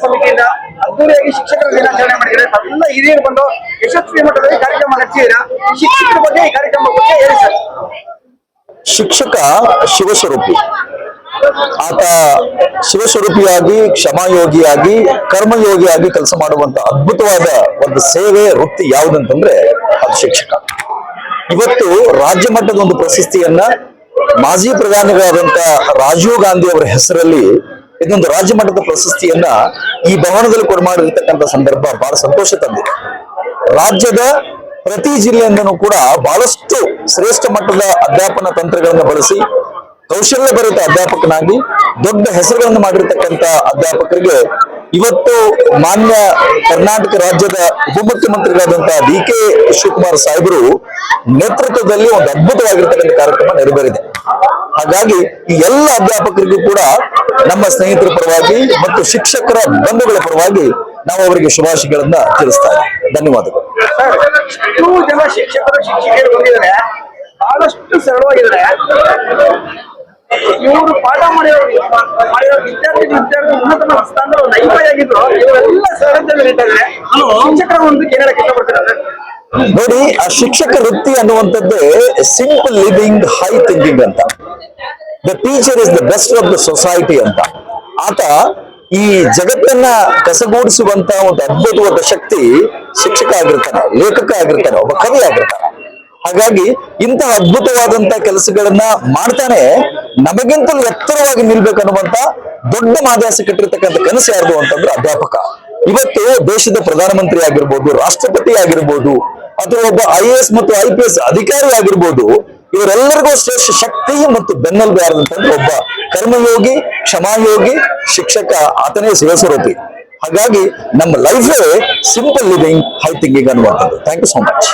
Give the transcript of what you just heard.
ಸಮಿತಿಯಿಂದ ಅದ್ದೂರಿಯಾಗಿ ಶಿಕ್ಷಕರ ದಿನಾಚರಣೆ ಮಾಡಿದ್ದಾರೆ. ಎಲ್ಲ ಹಿರಿಯರು ಬಂದು ಯಶಸ್ವಿ ಮಟ್ಟದಲ್ಲಿ ಕಾರ್ಯಕ್ರಮ ನಡೆಸಿದ್ದೀರಾ. ಶಿಕ್ಷಕರ ಬಗ್ಗೆ ಈ ಕಾರ್ಯಕ್ರಮ ಬಗ್ಗೆ ಹೇಳಿ ಸರ್. ಶಿಕ್ಷಕ ಶಿವಸ್ವರೂಪಿ. ಆತ ಶಿವಸ್ವರೂಪಿಯಾಗಿ, ಕ್ಷಮಾಯೋಗಿಯಾಗಿ, ಕರ್ಮಯೋಗಿಯಾಗಿ ಕೆಲಸ ಮಾಡುವಂತ ಅದ್ಭುತವಾದ ಒಂದು ಸೇವೆ ವೃತ್ತಿ ಯಾವುದಂತಂದ್ರೆ ಅದು ಶಿಕ್ಷಕ. ಇವತ್ತು ರಾಜ್ಯ ಮಟ್ಟದ ಒಂದು ಪ್ರಶಸ್ತಿಯನ್ನ ಮಾಜಿ ಪ್ರಧಾನಿಗಳಾದಂತ ರಾಜೀವ್ ಗಾಂಧಿ ಅವರ ಹೆಸರಲ್ಲಿ ಇದೊಂದು ರಾಜ್ಯ ಮಟ್ಟದ ಪ್ರಶಸ್ತಿಯನ್ನ ಈ ಭವನದಲ್ಲಿ ಕೊಡಮಾಡಿರ್ತಕ್ಕಂಥ ಸಂದರ್ಭ ಬಹಳ ಸಂತೋಷ ತಂದಿದೆ. ರಾಜ್ಯದ ಪ್ರತಿ ಜಿಲ್ಲೆಯಿಂದನೂ ಕೂಡ ಬಹಳಷ್ಟು ಶ್ರೇಷ್ಠ ಮಟ್ಟದ ಅಧ್ಯಾಪನ ತಂತ್ರಗಳನ್ನು ಬಳಸಿ ಕೌಶಲ್ಯಭರಿತ ಅಧ್ಯಾಪಕನಾಗಿ ದೊಡ್ಡ ಹೆಸರುಗಳನ್ನು ಮಾಡಿರ್ತಕ್ಕಂಥ ಅಧ್ಯಾಪಕರಿಗೆ ಇವತ್ತು ಮಾನ್ಯ ಕರ್ನಾಟಕ ರಾಜ್ಯದ ಉಪಮುಖ್ಯಮಂತ್ರಿಗಳಾದಂತಹ DK ಶಿವಕುಮಾರ್ ಸಾಹೇಬರು ನೇತೃತ್ವದಲ್ಲಿ ಒಂದು ಅದ್ಭುತವಾಗಿರ್ತಕ್ಕಂಥ ಕಾರ್ಯಕ್ರಮ ನೆರವೇರಿದೆ. ಹಾಗಾಗಿ ಈ ಎಲ್ಲ ಅಧ್ಯಾಪಕರಿಗೂ ಕೂಡ ನಮ್ಮ ಸ್ನೇಹಿತರ ಪರವಾಗಿ ಮತ್ತು ಶಿಕ್ಷಕರ ಬಂಧುಗಳ ಪರವಾಗಿ ನಾವು ಅವರಿಗೆ ಶುಭಾಶಯಗಳನ್ನ ತಿಳಿಸ್ತಾ ಇದ್ದೀವಿ. ಧನ್ಯವಾದಗಳು. ಜನ ಶಿಕ್ಷಕರು ಶಿಕ್ಷಕಿಯರು ಬಂದಿದ್ದಾರೆ, ಬಹಳಷ್ಟು ಸರಳವಾಗಿದ್ದಾರೆ. ಇವರು ಪಾಠ ಮಾಡಿರೋ ವಿದ್ಯಾರ್ಥಿ ಉನ್ನತ ಸ್ಥಾನದ ಒಂದು ಐವೈ ಆಗಿದ್ರು ಇವರೆಲ್ಲ ಸರಳದಲ್ಲಿ ಇದ್ದಾರೆ. ಶಿಕ್ಷಕರ ಒಂದು ಕೇಳಕ್ಕೆ ಇಷ್ಟಪಡ್ತಾರೆ. ನೋಡಿ, ಆ ಶಿಕ್ಷಕ ವೃತ್ತಿ ಅನ್ನುವಂಥದ್ದೇ ಸಿಂಪಲ್ ಲಿವಿಂಗ್, ಹೈ ಥಿಂಕಿಂಗ್ ಅಂತ. The teacher is the best of the society ಅಂತ. ಆತ ಈ ಜಗತ್ತನ್ನ ಕಸಗೂಡಿಸುವಂತ ಒಂದು ಅದ್ಭುತವಾದ ಶಕ್ತಿ ಶಿಕ್ಷಕ ಆಗಿರ್ತಾನೆ, ಲೇಖಕ ಆಗಿರ್ತಾನೆ, ಒಬ್ಬ ಕವಿ ಆಗಿರ್ತಾನೆ. ಹಾಗಾಗಿ ಇಂತಹ ಅದ್ಭುತವಾದಂತ ಕೆಲಸಗಳನ್ನ ಮಾಡ್ತಾನೆ. ನಮಗಿಂತಲೂ ಎತ್ತರವಾಗಿ ನಿಲ್ಬೇಕನ್ನುವಂತ ದೊಡ್ಡ ಮಾಧ್ಯಾಸ ಕಟ್ಟಿರ್ತಕ್ಕಂಥ ಕನಸು ಯಾರ್ದು ಅಂತಂದ್ರೆ ಅಧ್ಯಾಪಕ. ಇವತ್ತು ದೇಶದ ಪ್ರಧಾನಮಂತ್ರಿ ಆಗಿರ್ಬೋದು, ರಾಷ್ಟ್ರಪತಿ ಆಗಿರ್ಬೋದು, ಅಥವಾ ಒಬ್ಬ IAS ಮತ್ತು IPS ಅಧಿಕಾರಿ ಆಗಿರ್ಬೋದು, ಇವರೆಲ್ಲರಿಗೂ ಶ್ರೇಷ್ಠ ಶಕ್ತಿ ಮತ್ತು ಬೆನ್ನೆಲುಬು ಯಾರಂತಂದ್ರೆ ಒಬ್ಬ ಕರ್ಮಯೋಗಿ, ಕ್ಷಮಾಯೋಗಿ ಶಿಕ್ಷಕ. ಆತನೇ ಶಿವಸ್ವರೂಪಿ. ಹಾಗಾಗಿ ನಮ್ಮ ಲೈಫೇ ಸಿಂಪಲ್ ಲಿವಿಂಗ್, ಹೈ ಥಿಂಕಿಂಗ್ ಅನ್ನುವಂಥದ್ದು. Thank you so much.